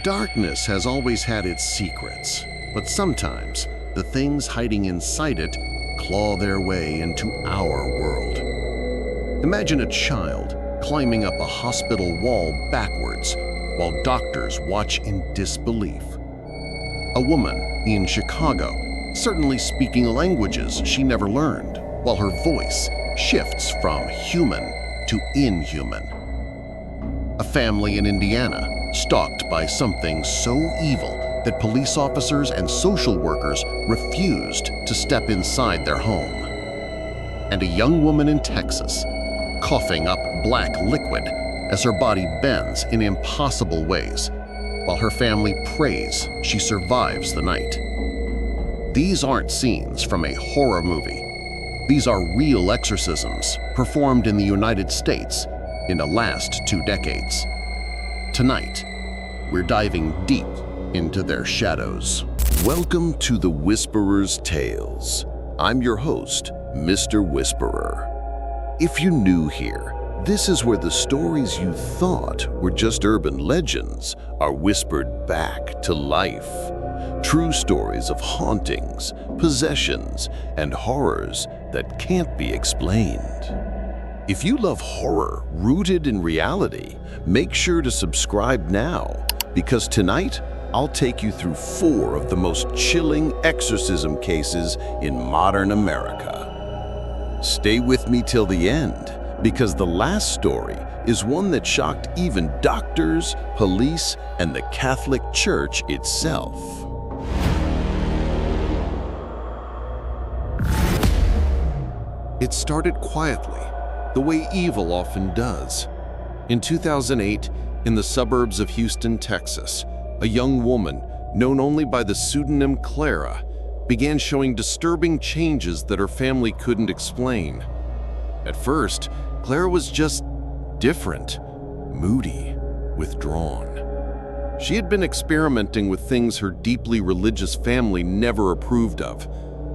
Darkness has always had its secrets, but sometimes the things hiding inside it claw their way into our world. Imagine a child climbing up a hospital wall backwards while doctors watch in disbelief. A woman in Chicago certainly speaking languages she never learned, while her voice shifts from human to inhuman. A family in Indiana stalked by something so evil that police officers and social workers refused to step inside their home. And a young woman in Texas coughing up black liquid as her body bends in impossible ways, while her family prays she survives the night. These aren't scenes from a horror movie. These are real exorcisms performed in the United States in the last 2 decades. Tonight, we're diving deep into their shadows. Welcome to The Whisperer's Tales. I'm your host, Mr. Whisperer. If you're new here, this is where the stories you thought were just urban legends are whispered back to life. True stories of hauntings, possessions, and horrors that can't be explained. If you love horror rooted in reality, make sure to subscribe now, because tonight I'll take you through 4 of the most chilling exorcism cases in modern America. Stay with me till the end, because the last story is one that shocked even doctors, police, and the Catholic Church itself. It started quietly, the way evil often does. In 2008, in the suburbs of Houston, Texas, a young woman, known only by the pseudonym Clara, began showing disturbing changes that her family couldn't explain. At first, Clara was just different, moody, withdrawn. She had been experimenting with things her deeply religious family never approved of: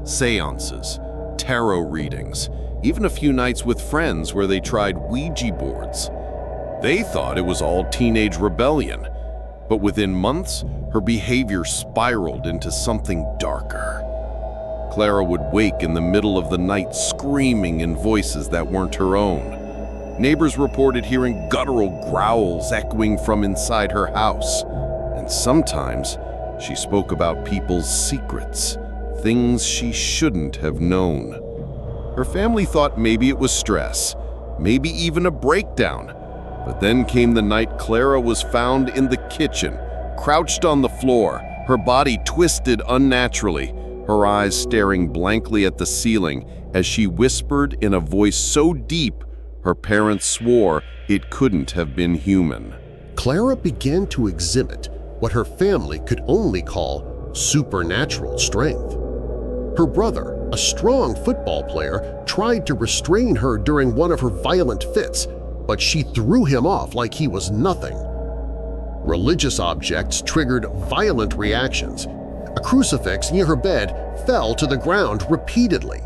seances, tarot readings, even a few nights with friends where they tried Ouija boards. They thought it was all teenage rebellion, but within months, her behavior spiraled into something darker. Clara would wake in the middle of the night screaming in voices that weren't her own. Neighbors reported hearing guttural growls echoing from inside her house, and sometimes she spoke about people's secrets, things she shouldn't have known. Her family thought maybe it was stress, maybe even a breakdown. But then came the night Clara was found in the kitchen, crouched on the floor, her body twisted unnaturally, her eyes staring blankly at the ceiling as she whispered in a voice so deep her parents swore it couldn't have been human. Clara began to exhibit what her family could only call supernatural strength. Her brother, a strong football player, tried to restrain her during one of her violent fits, but she threw him off like he was nothing. Religious objects triggered violent reactions. A crucifix near her bed fell to the ground repeatedly.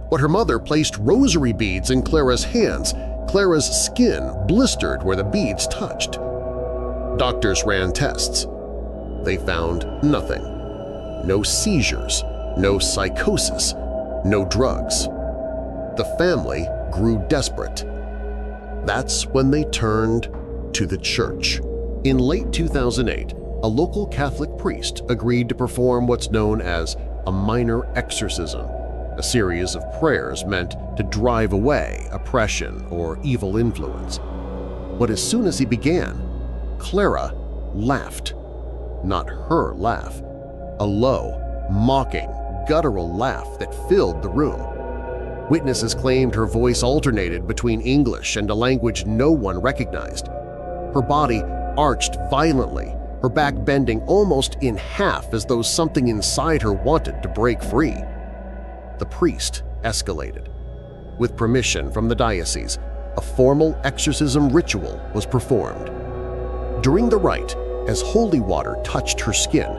When her mother placed rosary beads in Clara's hands, Clara's skin blistered where the beads touched. Doctors ran tests. They found nothing. No seizures, no psychosis, no drugs. The family grew desperate. That's when they turned to the church. In late 2008, a local Catholic priest agreed to perform what's known as a minor exorcism, a series of prayers meant to drive away oppression or evil influence. But as soon as he began, Clara laughed. Not her laugh, a low, mocking, guttural laugh that filled the room. Witnesses claimed her voice alternated between English and a language no one recognized. Her body arched violently, her back bending almost in half as though something inside her wanted to break free. The priest escalated. With permission from the diocese, a formal exorcism ritual was performed. During the rite, as holy water touched her skin,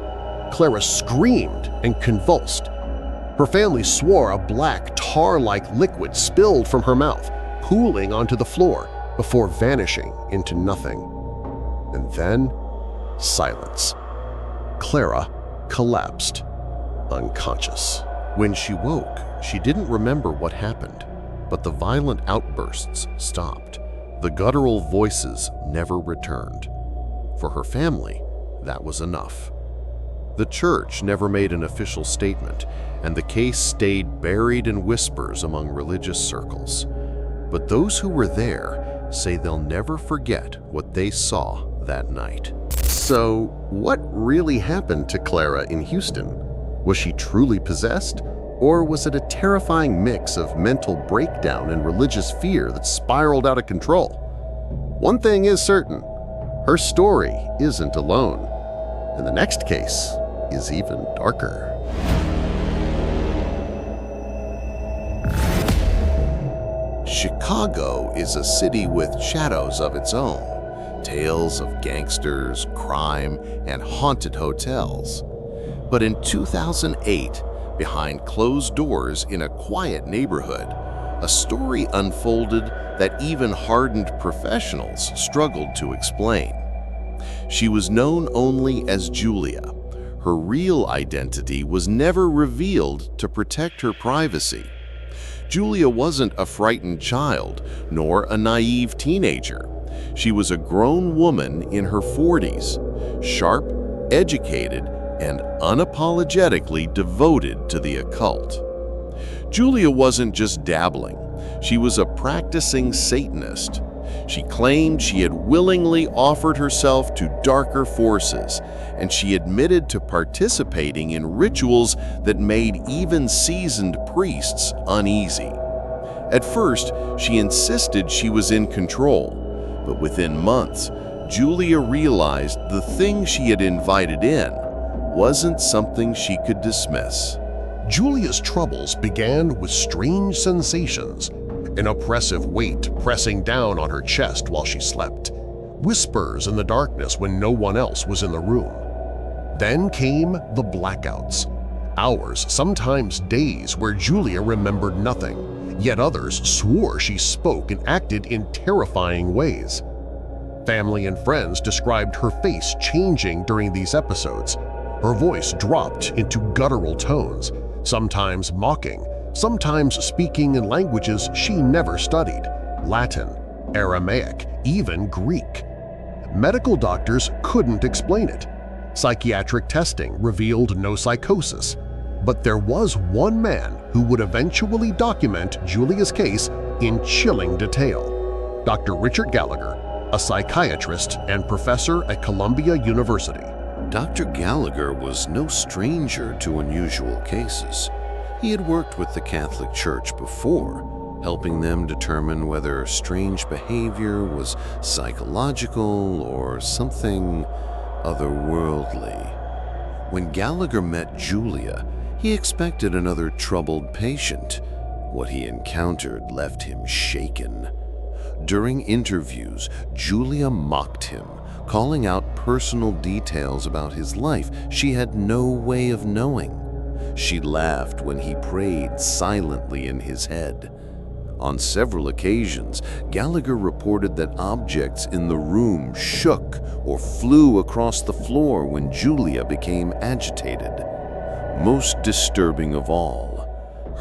Clara screamed and convulsed. Her family swore a black, tar-like liquid spilled from her mouth, pooling onto the floor before vanishing into nothing. And then Silence. Clara collapsed, unconscious. When she woke, she didn't remember what happened, but the violent outbursts stopped. The guttural voices never returned. For her family, that was enough. The church never made an official statement, and the case stayed buried in whispers among religious circles. But those who were there say they'll never forget what they saw that night. So, what really happened to Clara in Houston? Was she truly possessed? Or was it a terrifying mix of mental breakdown and religious fear that spiraled out of control? One thing is certain, her story isn't alone, and the next case is even darker. Chicago is a city with shadows of its own, tales of gangsters, crime, and haunted hotels. But in 2008, behind closed doors in a quiet neighborhood, a story unfolded that even hardened professionals struggled to explain. She was known only as Julia. Her real identity was never revealed to protect her privacy. Julia wasn't a frightened child, nor a naive teenager. She was a grown woman in her 40s, sharp, educated, and unapologetically devoted to the occult. Julia wasn't just dabbling. She was a practicing Satanist. She claimed she had willingly offered herself to darker forces, and she admitted to participating in rituals that made even seasoned priests uneasy. At first, she insisted she was in control, but within months, Julia realized the thing she had invited in wasn't something she could dismiss. Julia's troubles began with strange sensations, an oppressive weight pressing down on her chest while she slept, whispers in the darkness when no one else was in the room. Then came the blackouts, hours, sometimes days, where Julia remembered nothing, yet others swore she spoke and acted in terrifying ways. Family and friends described her face changing during these episodes. Her voice dropped into guttural tones, sometimes mocking, sometimes speaking in languages she never studied – Latin, Aramaic, even Greek. Medical doctors couldn't explain it. Psychiatric testing revealed no psychosis. But there was one man who would eventually document Julia's case in chilling detail – Dr. Richard Gallagher, a psychiatrist and professor at Columbia University. Dr. Gallagher was no stranger to unusual cases. He had worked with the Catholic Church before, helping them determine whether strange behavior was psychological or something otherworldly. When Gallagher met Julia, he expected another troubled patient. What he encountered left him shaken. During interviews, Julia mocked him, calling out personal details about his life she had no way of knowing. She laughed when he prayed silently in his head. On several occasions, Gallagher reported that objects in the room shook or flew across the floor when Julia became agitated. Most disturbing of all,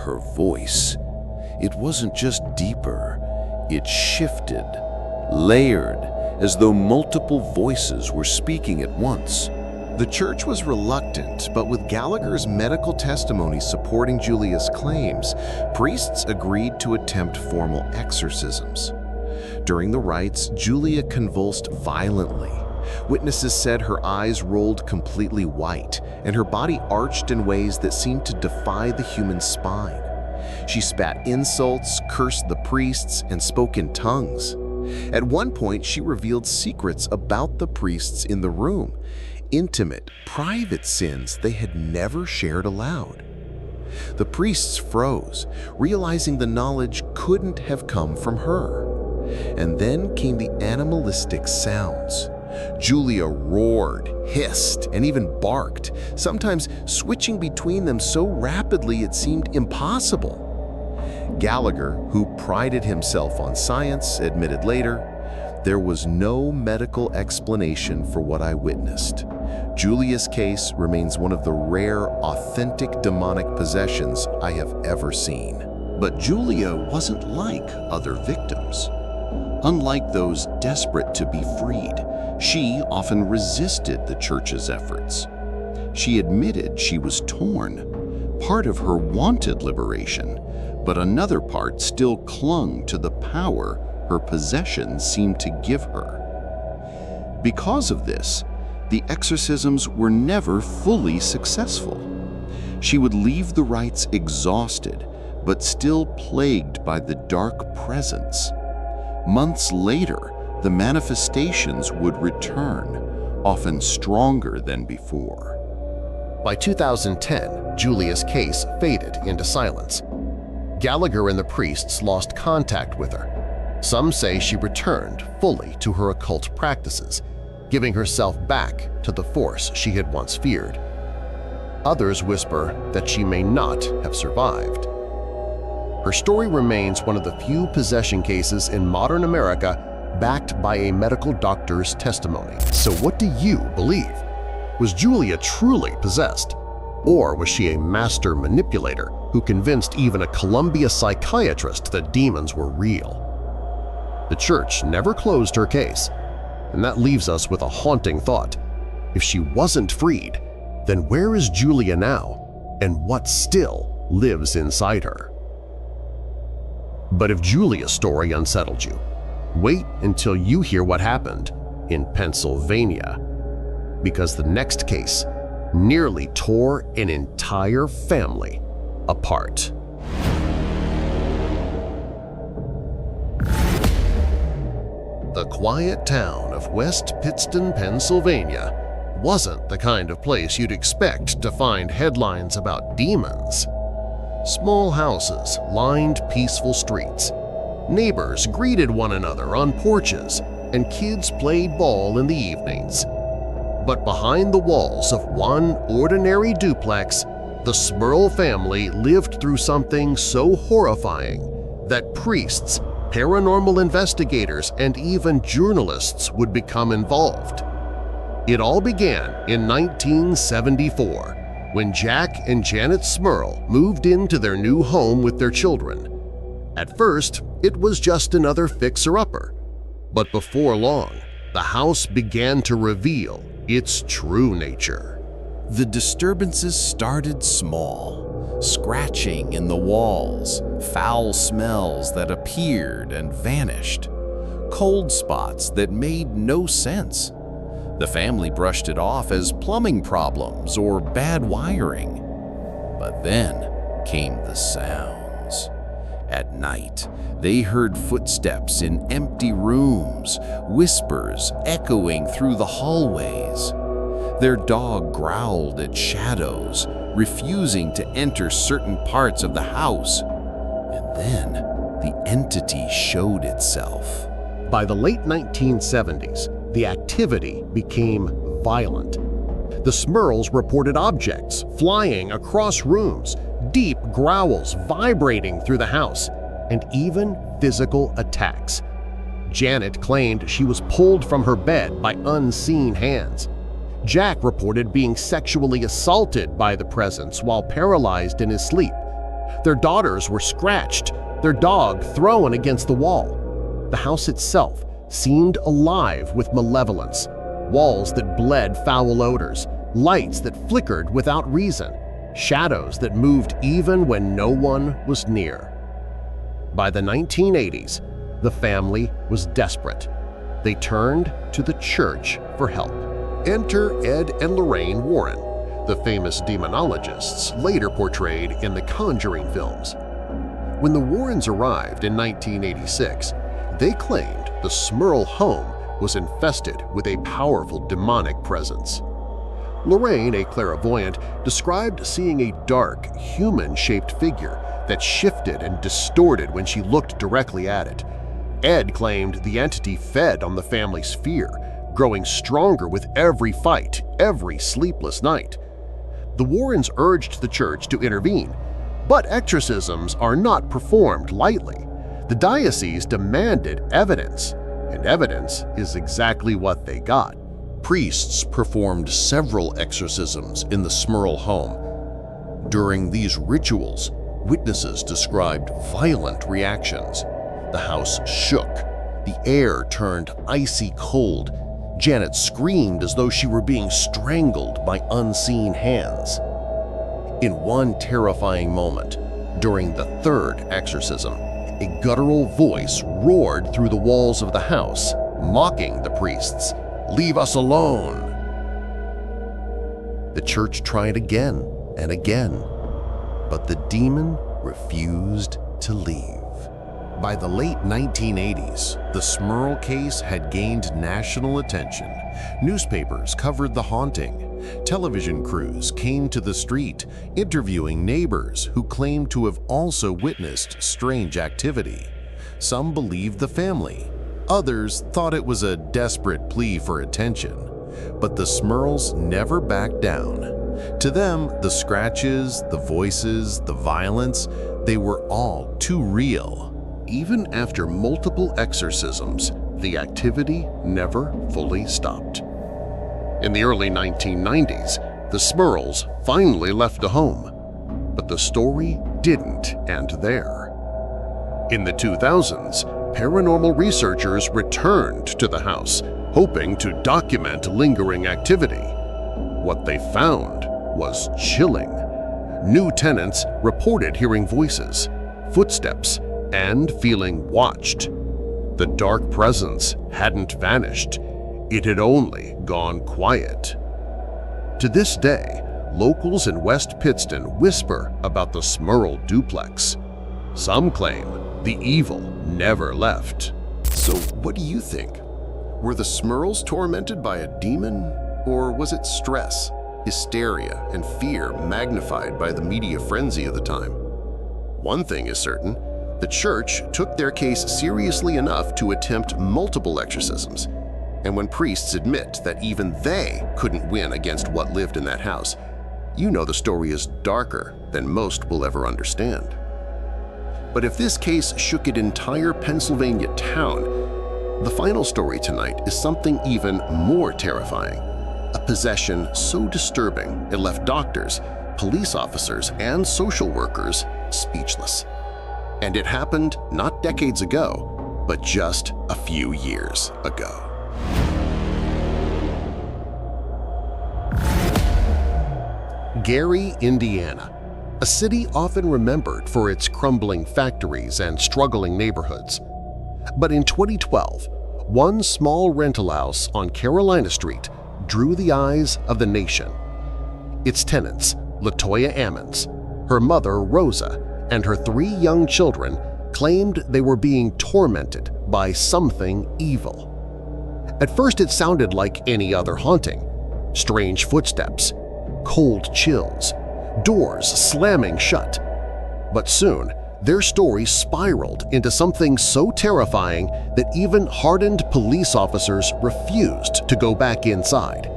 her voice. It wasn't just deeper, it shifted, layered, as though multiple voices were speaking at once. The church was reluctant, but with Gallagher's medical testimony supporting Julia's claims, priests agreed to attempt formal exorcisms. During the rites, Julia convulsed violently. Witnesses said her eyes rolled completely white, and her body arched in ways that seemed to defy the human spine. She spat insults, cursed the priests, and spoke in tongues. At one point, she revealed secrets about the priests in the room, intimate, private sins they had never shared aloud. The priests froze, realizing the knowledge couldn't have come from her. And then came the animalistic sounds. Julia roared, hissed, and even barked, sometimes switching between them so rapidly it seemed impossible. Gallagher, who prided himself on science, admitted later, There was no medical explanation for what I witnessed. Julia's case remains one of the rare, authentic demonic possessions I have ever seen. But Julia wasn't like other victims. Unlike those desperate to be freed, she often resisted the church's efforts. She admitted she was torn. Part of her wanted liberation, but another part still clung to the power her possessions seemed to give her. Because of this, the exorcisms were never fully successful. She would leave the rites exhausted, but still plagued by the dark presence. Months later, the manifestations would return, often stronger than before. By 2010, Julia's case faded into silence. Gallagher and the priests lost contact with her. Some say she returned fully to her occult practices, giving herself back to the force she had once feared. Others whisper that she may not have survived. Her story remains one of the few possession cases in modern America backed by a medical doctor's testimony. So what do you believe? Was Julia truly possessed? Or was she a master manipulator who convinced even a Columbia psychiatrist that demons were real? The church never closed her case, and that leaves us with a haunting thought. If she wasn't freed, then where is Julia now, and what still lives inside her? But if Julia's story unsettled you, wait until you hear what happened in Pennsylvania, because the next case nearly tore an entire family apart. The quiet town of West Pittston, Pennsylvania wasn't the kind of place you'd expect to find headlines about demons. Small houses lined peaceful streets. Neighbors greeted one another on porches, and kids played ball in the evenings. But behind the walls of one ordinary duplex, the Smurl family lived through something so horrifying that priests, paranormal investigators, and even journalists would become involved. It all began in 1974, when Jack and Janet Smurl moved into their new home with their children. At first, it was just another fixer-upper, but before long, the house began to reveal its true nature. The disturbances started small. Scratching in the walls, foul smells that appeared and vanished, cold spots that made no sense. The family brushed it off as plumbing problems or bad wiring. But then came the sounds. At night, they heard footsteps in empty rooms, whispers echoing through the hallways. Their dog growled at shadows, refusing to enter certain parts of the house. And then the entity showed itself. By the late 1970s, the activity became violent. The Smurls reported objects flying across rooms, deep growls vibrating through the house, and even physical attacks. Janet claimed she was pulled from her bed by unseen hands. Jack reported being sexually assaulted by the presence while paralyzed in his sleep. Their daughters were scratched, their dog thrown against the wall. The house itself seemed alive with malevolence, walls that bled foul odors, lights that flickered without reason, shadows that moved even when no one was near. By the 1980s, the family was desperate. They turned to the church for help. Enter Ed and Lorraine Warren, the famous demonologists later portrayed in the Conjuring films. When the Warrens arrived in 1986, they claimed the Smurl home was infested with a powerful demonic presence. Lorraine, a clairvoyant, described seeing a dark, human-shaped figure that shifted and distorted when she looked directly at it. Ed claimed the entity fed on the family's fear, growing stronger with every fight, every sleepless night. The Warrens urged the church to intervene, but exorcisms are not performed lightly. The diocese demanded evidence, And evidence is exactly what they got. Priests performed several exorcisms in the Smurl home. During these rituals, witnesses described violent reactions. The house shook. The air turned icy cold. Janet screamed as though she were being strangled by unseen hands. In one terrifying moment, during the third exorcism, a guttural voice roared through the walls of the house, mocking the priests. "Leave us alone!" The church tried again and again, but the demon refused to leave. By the late 1980s, the Smurl case had gained national attention. Newspapers covered the haunting. Television crews came to the street, interviewing neighbors who claimed to have also witnessed strange activity. Some believed the family. Others thought it was a desperate plea for attention. But the Smurls never backed down. To them, the scratches, the voices, the violence, they were all too real. Even after multiple exorcisms, the activity never fully stopped. In the early 1990s, the Smurls finally left the home. But the story didn't end there. In the 2000s, paranormal researchers returned to the house, hoping to document lingering activity. What they found was chilling. New tenants reported hearing voices, footsteps, and feeling watched. The dark presence hadn't vanished. It had only gone quiet. To this day, locals in West Pittston whisper about the Smurl duplex. Some claim the evil never left. So what do you think? Were the Smurls tormented by a demon? Or was it stress, hysteria, and fear magnified by the media frenzy of the time? One thing is certain, the church took their case seriously enough to attempt multiple exorcisms. And when priests admit that even they couldn't win against what lived in that house, you know the story is darker than most will ever understand. But if this case shook an entire Pennsylvania town, the final story tonight is something even more terrifying. A possession so disturbing it left doctors, police officers, and social workers speechless. And it happened not decades ago, but just a few years ago. Gary, Indiana, a city often remembered for its crumbling factories and struggling neighborhoods. But in 2012, one small rental house on Carolina Street drew the eyes of the nation. Its tenants, LaToya Ammons, her mother Rosa, and her 3 young children claimed they were being tormented by something evil. At first it sounded like any other haunting. Strange footsteps, cold chills, doors slamming shut. But soon, their story spiraled into something so terrifying that even hardened police officers refused to go back inside.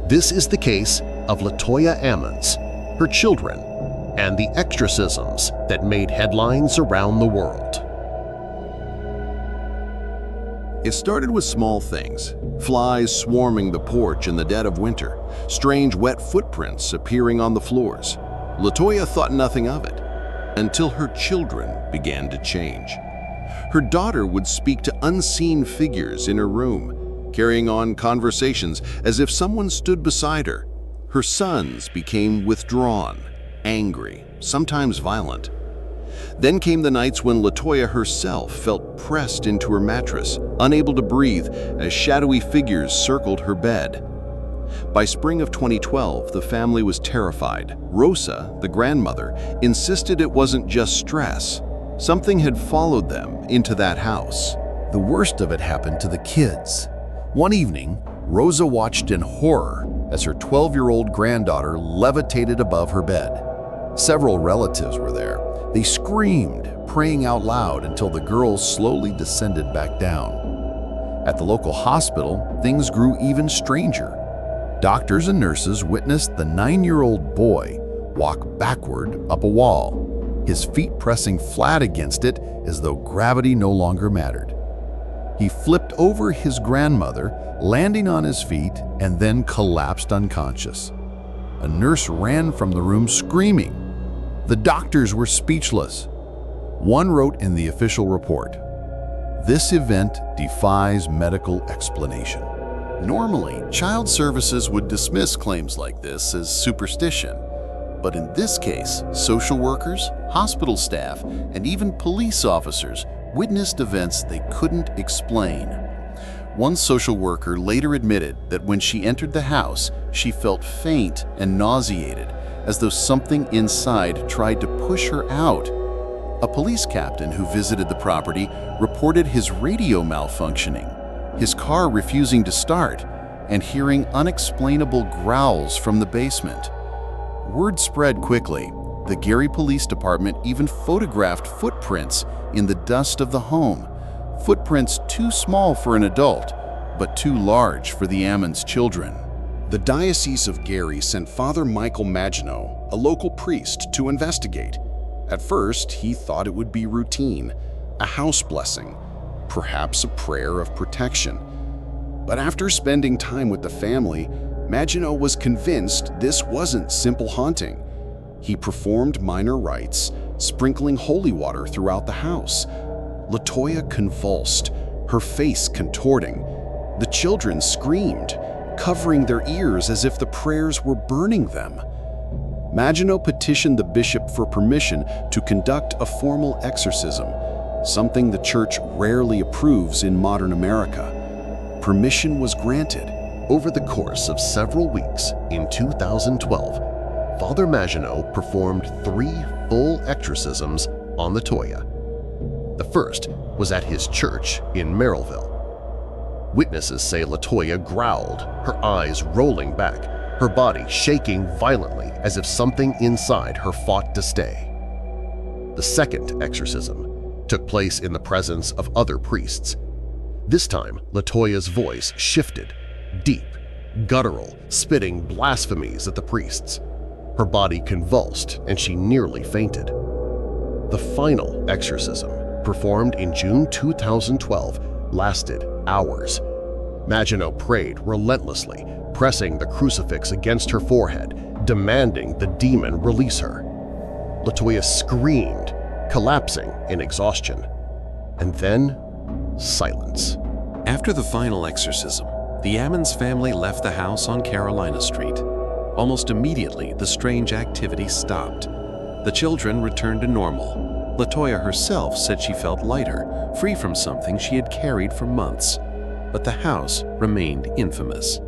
This is the case of LaToya Ammons, her children, and the exorcisms that made headlines around the world. It started with small things, flies swarming the porch in the dead of winter, strange wet footprints appearing on the floors. LaToya thought nothing of it, until her children began to change. Her daughter would speak to unseen figures in her room, carrying on conversations as if someone stood beside her. Her sons became withdrawn, angry, sometimes violent. Then came the nights when LaToya herself felt pressed into her mattress, unable to breathe as shadowy figures circled her bed. By spring of 2012, the family was terrified. Rosa, the grandmother, insisted it wasn't just stress. Something had followed them into that house. The worst of it happened to the kids. One evening, Rosa watched in horror as her 12-year-old granddaughter levitated above her bed. Several relatives were there. They screamed, praying out loud until the girl slowly descended back down. At the local hospital, things grew even stranger. Doctors and nurses witnessed the 9-year-old boy walk backward up a wall, his feet pressing flat against it as though gravity no longer mattered. He flipped over his grandmother, landing on his feet, and then collapsed unconscious. A nurse ran from the room screaming. The doctors were speechless. One wrote in the official report, "This event defies medical explanation." Normally, child services would dismiss claims like this as superstition. But in this case, social workers, hospital staff, and even police officers witnessed events they couldn't explain. One social worker later admitted that when she entered the house, she felt faint and nauseated, as though something inside tried to push her out. A police captain who visited the property reported his radio malfunctioning, his car refusing to start, and hearing unexplainable growls from the basement. Word spread quickly. The Gary Police Department even photographed footprints in the dust of the home, footprints too small for an adult, but too large for the Ammons children. The Diocese of Gary sent Father Michael Maginot, a local priest, to investigate. At first, he thought it would be routine, a house blessing, perhaps a prayer of protection. But after spending time with the family, Maginot was convinced this wasn't simple haunting. He performed minor rites, sprinkling holy water throughout the house. LaToya convulsed, her face contorting. The children screamed, covering their ears as if the prayers were burning them. Maginot petitioned the bishop for permission to conduct a formal exorcism, something the church rarely approves in modern America. Permission was granted. Over the course of several weeks in 2012, Father Maginot performed 3 full exorcisms on LaToya. The first was at his church in Merrillville. Witnesses say LaToya growled, her eyes rolling back, her body shaking violently as if something inside her fought to stay. The second exorcism took place in the presence of other priests. This time, LaToya's voice shifted, deep, guttural, spitting blasphemies at the priests. Her body convulsed and she nearly fainted. The final exorcism, performed in June 2012, lasted hours. Maginot prayed relentlessly, pressing the crucifix against her forehead, demanding the demon release her. LaToya screamed, collapsing in exhaustion. And then, silence. After the final exorcism, the Ammons family left the house on Carolina Street. Almost immediately, the strange activity stopped. The children returned to normal. LaToya herself said she felt lighter, free from something she had carried for months. But the house remained infamous.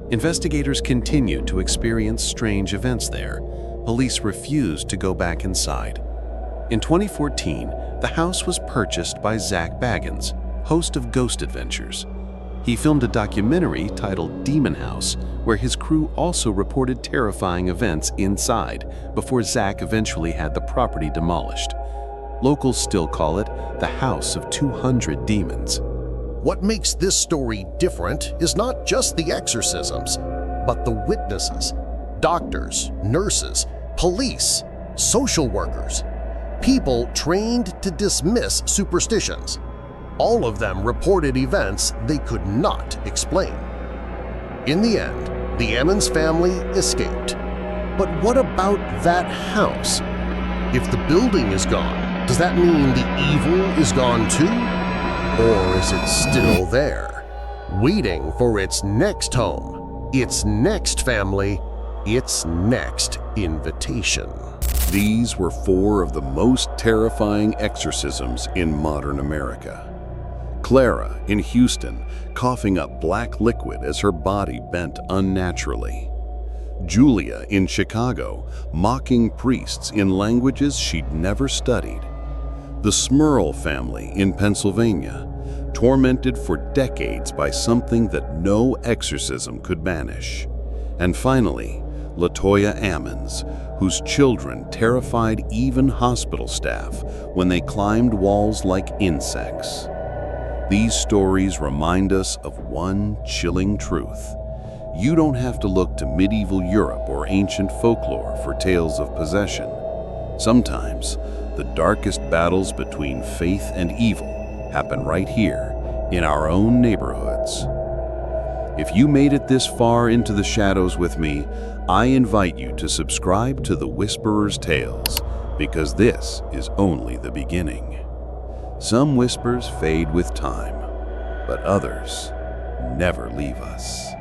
Investigators continued to experience strange events there. Police refused to go back inside. In 2014, the house was purchased by Zach Baggins, host of Ghost Adventures. He filmed a documentary titled Demon House, where his crew also reported terrifying events inside before Zach eventually had the property demolished. Locals still call it the House of 200 Demons. What makes this story different is not just the exorcisms, but the witnesses, doctors, nurses, police, social workers, people trained to dismiss superstitions. All of them reported events they could not explain. In the end, the Ammons family escaped. But what about that house? If the building is gone, does that mean the evil is gone too? Or is it still there, waiting for its next home, its next family, its next invitation? These were 4 of the most terrifying exorcisms in modern America. Clara in Houston, coughing up black liquid as her body bent unnaturally. Julia in Chicago, mocking priests in languages she'd never studied. The Smurl family in Pennsylvania, tormented for decades by something that no exorcism could banish. And finally, LaToya Ammons, whose children terrified even hospital staff when they climbed walls like insects. These stories remind us of one chilling truth. You don't have to look to medieval Europe or ancient folklore for tales of possession. Sometimes, the darkest battles between faith and evil happen right here in our own neighborhoods. If you made it this far into the shadows with me, I invite you to subscribe to The Whisperer's Tales, because this is only the beginning. Some whispers fade with time, but others never leave us.